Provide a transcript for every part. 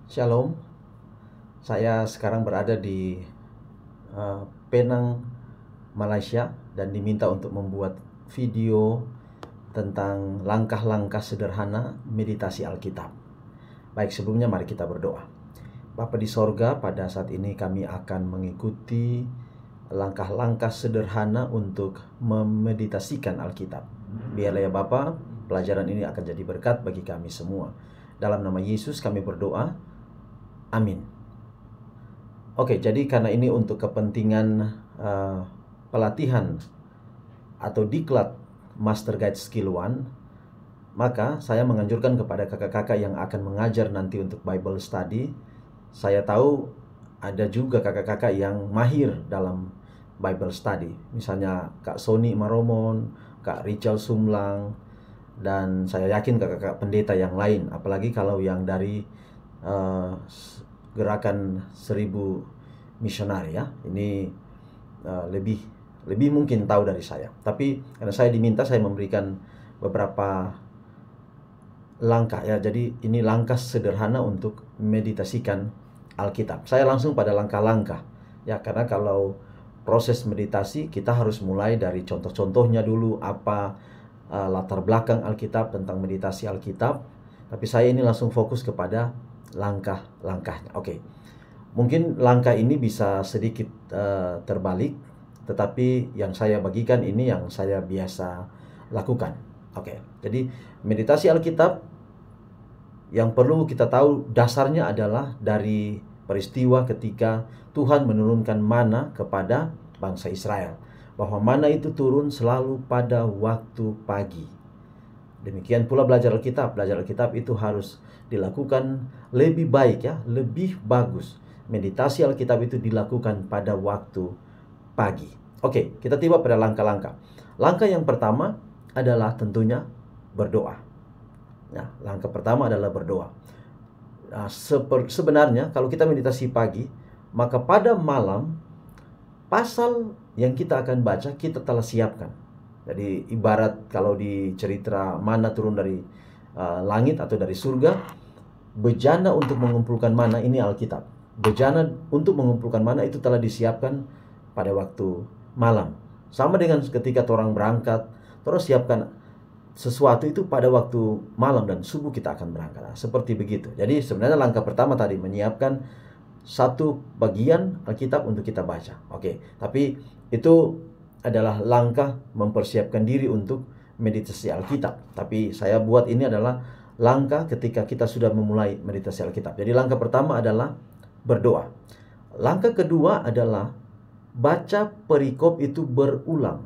Shalom, saya sekarang berada di Penang, Malaysia, dan diminta untuk membuat video tentang langkah-langkah sederhana meditasi Alkitab. Baik, sebelumnya mari kita berdoa. Bapa di sorga, pada saat ini kami akan mengikuti langkah-langkah sederhana untuk memeditasikan Alkitab. Biarlah ya Bapa, pelajaran ini akan jadi berkat bagi kami semua. Dalam nama Yesus kami berdoa. Amin. Oke, jadi karena ini untuk kepentingan pelatihan atau diklat Master Guide Skill 1, maka saya menganjurkan kepada kakak-kakak yang akan mengajar nanti untuk Bible Study. Saya tahu ada juga kakak-kakak yang mahir dalam Bible Study. Misalnya Kak Sony Maromon, Kak Richel Sumlang, dan saya yakin kakak-kakak pendeta yang lain. Apalagi kalau yang dari gerakan 1000 misionari ya. Ini lebih mungkin tahu dari saya. Tapi karena saya diminta, saya memberikan beberapa langkah ya. Jadi ini langkah sederhana untuk meditasikan Alkitab. Saya langsung pada langkah-langkah ya, karena kalau proses meditasi kita harus mulai dari contoh-contohnya dulu, apa latar belakang Alkitab tentang meditasi Alkitab. Tapi saya ini langsung fokus kepada langkah-langkahnya. Oke. Mungkin langkah ini bisa sedikit terbalik, tetapi yang saya bagikan ini yang saya biasa lakukan. Oke. Jadi meditasi Alkitab yang perlu kita tahu dasarnya adalah dari peristiwa ketika Tuhan menurunkan mana kepada bangsa Israel. Bahwa mana itu turun selalu pada waktu pagi. Demikian pula belajar Alkitab. Belajar Alkitab itu harus dilakukan lebih baik ya, lebih bagus. Meditasi Alkitab itu dilakukan pada waktu pagi. Oke, kita tiba pada langkah-langkah. Langkah yang pertama adalah tentunya berdoa. Nah, langkah pertama adalah berdoa. Nah, sebenarnya kalau kita meditasi pagi, maka pada malam pasal yang kita akan baca kita telah siapkan. Jadi ibarat kalau di cerita mana turun dari langit atau dari surga, bejana untuk mengumpulkan mana ini Alkitab. Bejana untuk mengumpulkan mana itu telah disiapkan pada waktu malam. Sama dengan ketika orang berangkat, terus siapkan sesuatu itu pada waktu malam dan subuh kita akan berangkat. Nah, seperti begitu. Jadi sebenarnya langkah pertama tadi menyiapkan satu bagian Alkitab untuk kita baca. Oke, tapi itu adalah langkah mempersiapkan diri untuk meditasi Alkitab. Tapi saya buat ini adalah langkah ketika kita sudah memulai meditasi Alkitab. Jadi langkah pertama adalah berdoa. Langkah kedua adalah baca perikop itu berulang.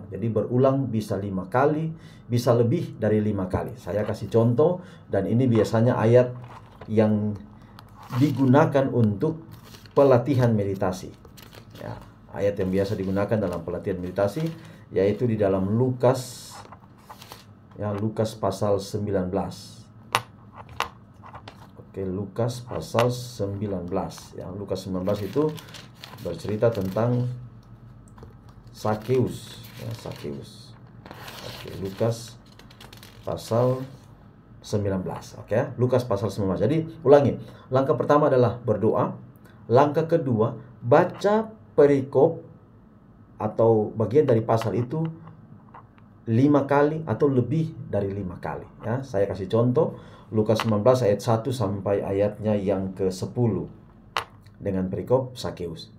Jadi berulang bisa 5 kali, bisa lebih dari 5 kali. Saya kasih contoh, dan ini biasanya ayat yang digunakan untuk pelatihan meditasi ya, ayat yang biasa digunakan dalam pelatihan meditasi, yaitu di dalam Lukas ya, Lukas pasal 19. Oke, Lukas pasal 19 ya. Lukas 19 itu bercerita tentang Sakeus ya, Sakeus. Oke, Lukas pasal 19. Oke, Lukas pasal 19. Jadi ulangi, langkah pertama adalah berdoa. Langkah kedua, baca perikop atau bagian dari pasal itu 5 kali atau lebih dari 5 kali ya. Saya kasih contoh Lukas 19 ayat 1 sampai ayatnya yang ke-10 dengan perikop Sakeus.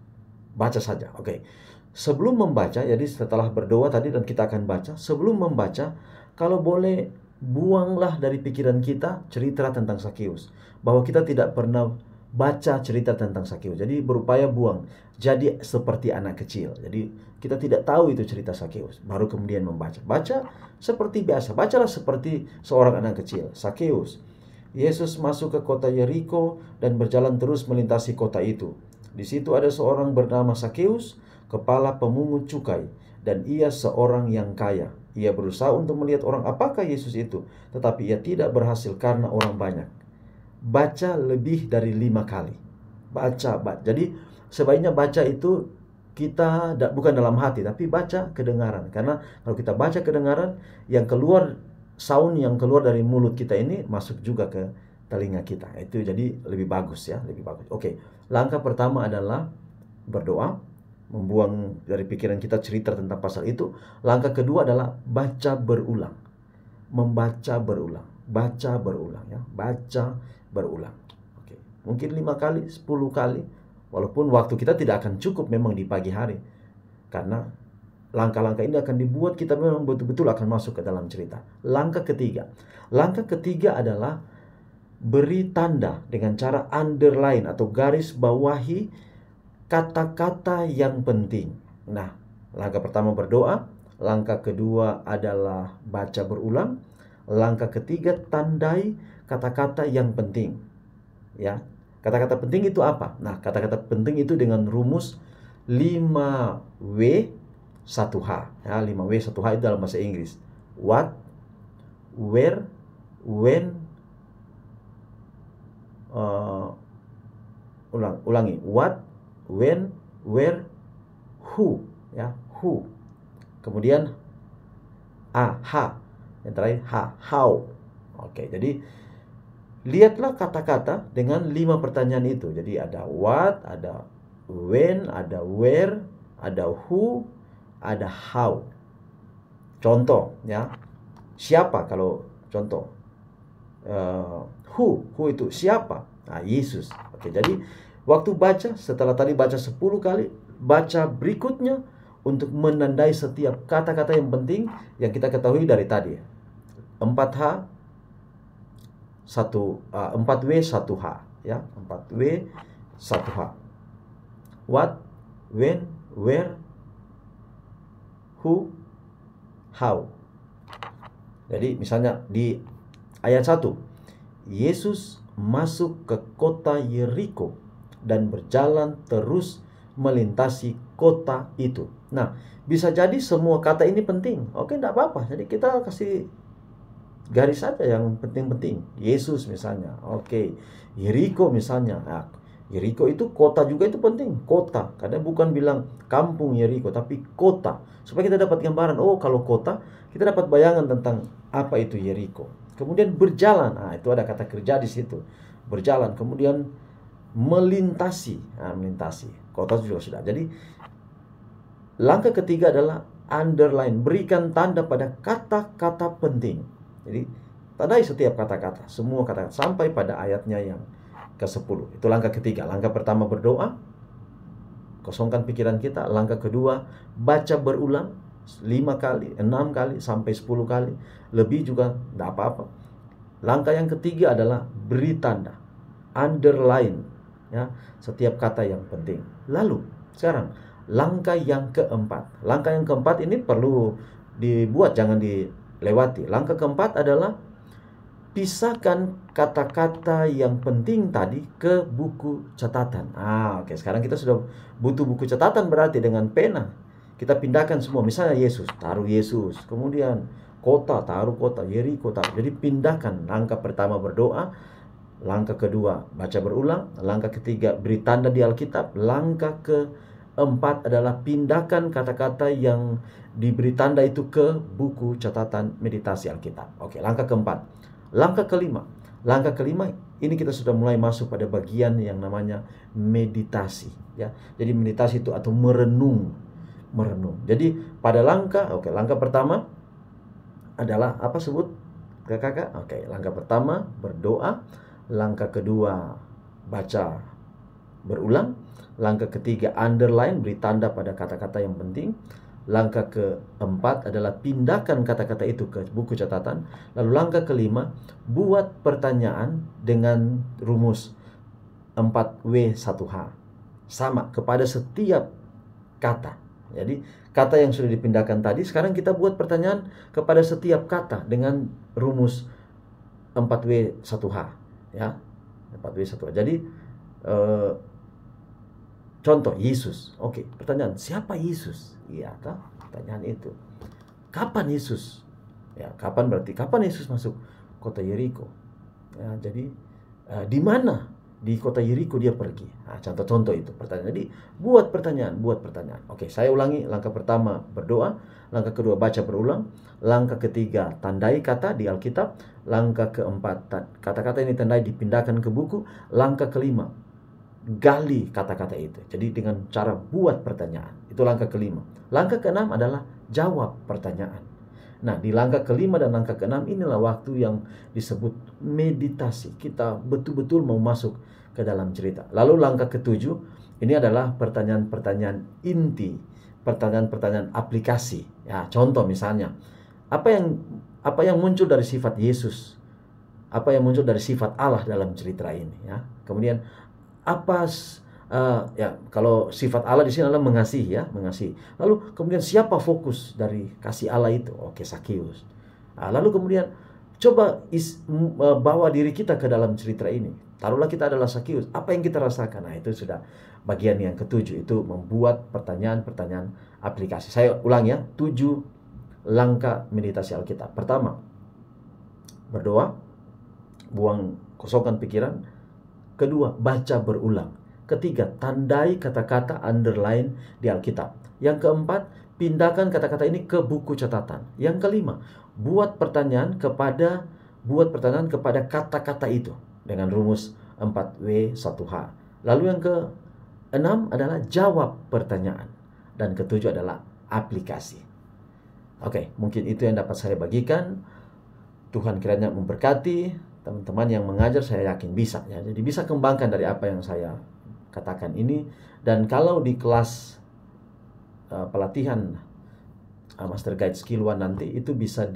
Baca saja. Oke. Sebelum membaca, jadi setelah berdoa tadi dan kita akan baca, sebelum membaca, kalau boleh buanglah dari pikiran kita cerita tentang Sakeus. Bahwa kita tidak pernah baca cerita tentang Sakeus. Jadi berupaya buang. Jadi seperti anak kecil. Jadi kita tidak tahu itu cerita Sakeus. Baru kemudian membaca. Baca seperti biasa. Bacalah seperti seorang anak kecil. Sakeus. Yesus masuk ke kota Yeriko dan berjalan terus melintasi kota itu. Di situ ada seorang bernama Sakeus, kepala pemungut cukai, dan ia seorang yang kaya. Ia berusaha untuk melihat orang apakah Yesus itu, tetapi ia tidak berhasil karena orang banyak. Baca lebih dari 5 kali. Baca. Jadi sebaiknya baca itu kita bukan dalam hati, tapi baca kedengaran. Karena kalau kita baca kedengaran, yang keluar, sound yang keluar dari mulut kita ini masuk juga ke telinga kita. Itu jadi lebih bagus ya, lebih bagus. Oke, langkah pertama adalah berdoa, membuang dari pikiran kita cerita tentang pasal itu. Langkah kedua adalah baca berulang, membaca berulang, baca berulang ya, baca berulang. Oke, mungkin 5 kali, 10 kali, walaupun waktu kita tidak akan cukup memang di pagi hari, karena langkah-langkah ini akan dibuat kita memang betul-betul akan masuk ke dalam cerita. Langkah ketiga adalah beri tanda dengan cara underline atau garis bawahi kata-kata yang penting. Nah, langkah pertama berdoa, langkah kedua adalah baca berulang, langkah ketiga tandai kata-kata yang penting. Ya, kata-kata penting itu apa? Nah, kata-kata penting itu dengan rumus 5W 1H. Ya, 5W 1H itu dalam bahasa Inggris. What, where, when, ulangi. What, when, where, who. Ya, who. Kemudian H. Yang terakhir how. Oke, jadi lihatlah kata-kata dengan 5 pertanyaan itu. Jadi ada what, ada when, ada where, ada who, ada how. Contoh ya, siapa kalau contoh, who itu siapa? Nah, Yesus. Oke, jadi waktu baca, setelah tadi baca 10 kali, baca berikutnya untuk menandai setiap kata-kata yang penting yang kita ketahui dari tadi. 4W 1H ya, 4W 1H. What, when, where, who, how. Jadi misalnya di ayat 1, Yesus masuk ke kota Yeriko dan berjalan terus melintasi kota itu. Nah, bisa jadi semua kata ini penting. Oke, enggak apa-apa. Jadi kita kasih garis saja yang penting-penting. Yesus misalnya. Oke, Yeriko misalnya. Nah, Yeriko itu kota juga itu penting. Kota. Karena bukan bilang kampung Yeriko, tapi kota. Supaya kita dapat gambaran. Oh, kalau kota, kita dapat bayangan tentang apa itu Yeriko. Kemudian berjalan. Nah, itu ada kata kerja di situ. Berjalan. Kemudian melintasi. Nah, melintasi. Kota juga sudah. Jadi langkah ketiga adalah underline. Berikan tanda pada kata-kata penting. Jadi tandai setiap kata-kata. Semua kata-kata. Sampai pada ayatnya yang ke-10. Itu langkah ketiga. Langkah pertama berdoa. Kosongkan pikiran kita. Langkah kedua baca berulang. 5 kali, 6 kali, sampai 10 kali. Lebih juga tidak apa-apa. Langkah yang ketiga adalah beri tanda, underline ya, setiap kata yang penting. Lalu sekarang langkah yang keempat. Langkah yang keempat ini perlu dibuat, jangan dilewati. Langkah keempat adalah pisahkan kata-kata yang penting tadi ke buku catatan. Oke, sekarang kita sudah butuh buku catatan, berarti dengan pena kita pindahkan semua. Misalnya Yesus, taruh Yesus. Kemudian kota, taruh kota, Yeriko taruh. Jadi pindahkan. Langkah pertama berdoa, langkah kedua baca berulang, langkah ketiga beri tanda di Alkitab, langkah keempat adalah pindahkan kata-kata yang diberi tanda itu ke buku catatan meditasi Alkitab. Oke, langkah keempat. Langkah kelima. Langkah kelima ini kita sudah mulai masuk pada bagian yang namanya meditasi ya. Jadi meditasi itu atau merenung. Jadi pada langkah pertama adalah apa sebut kakak? Oke, langkah pertama berdoa, langkah kedua baca berulang, langkah ketiga underline, beri tanda pada kata-kata yang penting, langkah keempat adalah pindahkan kata-kata itu ke buku catatan, lalu langkah kelima buat pertanyaan dengan rumus 4W 1H sama kepada setiap kata. Jadi kata yang sudah dipindahkan tadi, sekarang kita buat pertanyaan kepada setiap kata dengan rumus 4W 1H ya. 4W 1H. Jadi contoh Yesus. Oke, pertanyaan, siapa Yesus? Iya kah? Pertanyaan itu. Kapan Yesus? Ya, kapan berarti kapan Yesus masuk kota Yeriko? Ya, jadi di mana di kota Yeriko dia pergi. Nah, contoh-contoh itu pertanyaan. Jadi buat pertanyaan. Oke, saya ulangi. Langkah pertama berdoa, langkah kedua baca berulang, langkah ketiga tandai kata di Alkitab, langkah keempat kata-kata ini tandai dipindahkan ke buku, langkah kelima gali kata-kata itu. Jadi dengan cara buat pertanyaan. Itu langkah kelima. Langkah keenam adalah jawab pertanyaan. Nah, di langkah kelima dan langkah keenam inilah waktu yang disebut meditasi. Kita betul-betul mau masuk ke dalam cerita. Lalu langkah ketujuh, ini adalah pertanyaan-pertanyaan inti, pertanyaan-pertanyaan aplikasi. Ya, contoh misalnya, apa yang muncul dari sifat Yesus? Apa yang muncul dari sifat Allah dalam cerita ini? Ya, kemudian ya, kalau sifat Allah di sini adalah mengasihi, ya, mengasihi. Lalu kemudian siapa fokus dari kasih Allah itu? Oke, Sakeus. Lalu kemudian coba bawa diri kita ke dalam cerita ini. Taruhlah kita adalah Sakeus. Apa yang kita rasakan? Nah, itu sudah bagian yang ketujuh, itu membuat pertanyaan-pertanyaan aplikasi. Saya ulang ya, 7 langkah meditasi Alkitab. Pertama, berdoa, kosongkan pikiran. Kedua, baca berulang. Ketiga, tandai kata-kata underline di Alkitab. Yang keempat, pindahkan kata-kata ini ke buku catatan. Yang kelima, buat pertanyaan kepada kata-kata itu dengan rumus 4W1H. Lalu yang keenam adalah jawab pertanyaan. Dan ketujuh adalah aplikasi. Oke, mungkin itu yang dapat saya bagikan. Tuhan kiranya memberkati. Teman-teman yang mengajar saya yakin bisa, ya. Jadi bisa kembangkan dari apa yang saya katakan ini. Dan kalau di kelas pelatihan Master Guide Skill One nanti, itu bisa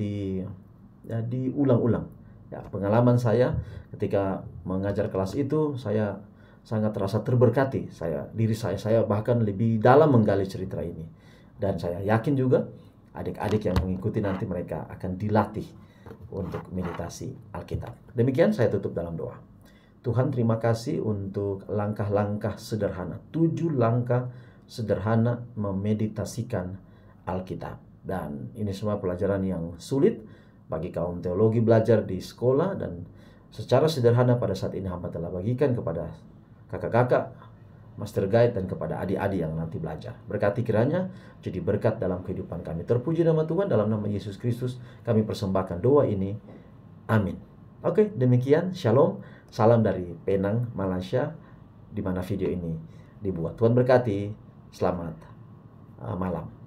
diulang-ulang. Ya, pengalaman saya ketika mengajar kelas itu, saya sangat terasa terberkati. Diri saya bahkan lebih dalam menggali cerita ini. Dan saya yakin juga adik-adik yang mengikuti nanti mereka akan dilatih untuk meditasi Alkitab. Demikian saya tutup dalam doa. Tuhan, terima kasih untuk langkah-langkah sederhana. 7 langkah sederhana memeditasikan Alkitab. Dan ini semua pelajaran yang sulit bagi kaum teologi belajar di sekolah. Dan secara sederhana pada saat ini hamba telah bagikan kepada kakak-kakak Master Guide dan kepada adik-adik yang nanti belajar. Berkati kiranya jadi berkat dalam kehidupan kami. Terpuji nama Tuhan, dalam nama Yesus Kristus kami persembahkan doa ini. Amin. Oke, demikian. Shalom. Salam dari Penang, Malaysia, di mana video ini dibuat. Tuhan berkati. Selamat malam.